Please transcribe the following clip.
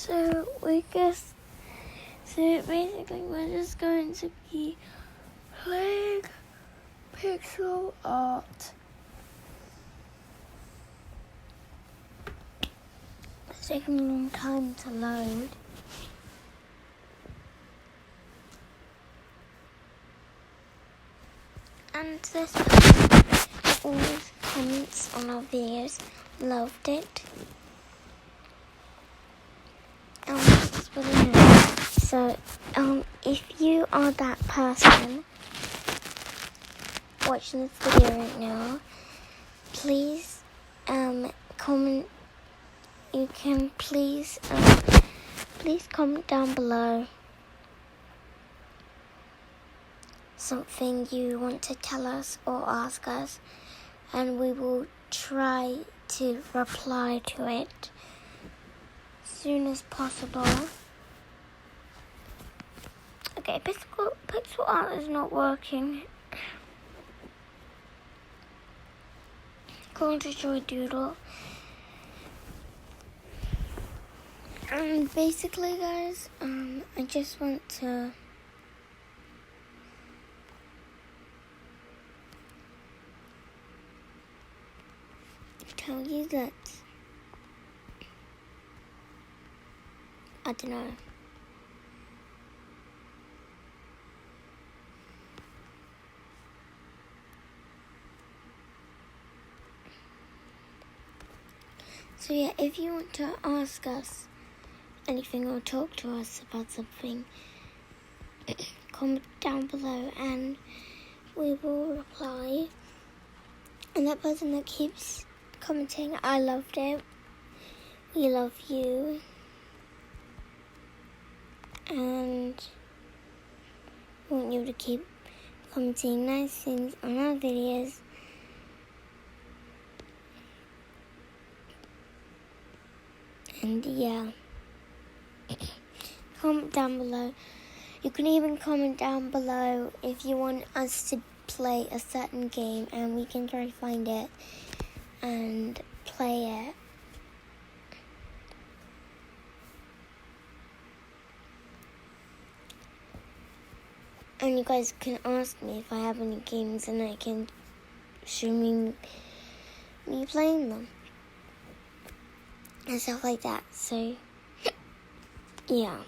So basically we're just going to be playing pixel art. It's taking a long time to load. And this person always comments on our videos, loved it. That's really nice. So, if you are that person watching this video right now, please, comment. You can please comment down below something you want to tell us or ask us, and we will try to reply to it as soon as possible. Okay, pixel art is not working. Going to Joy Doodle. And basically, guys, I just want to tell you that I don't know. So yeah, if you want to ask us anything or talk to us about something, comment down below and we will reply. And that person that keeps commenting, I loved it, we love you, and we want you to keep commenting nice things on our videos. And yeah, comment down below. You can even comment down below if you want us to play a certain game, and we can try to find it and play it. And you guys can ask me if I have any games, and I can show me playing them and stuff like that. So yeah.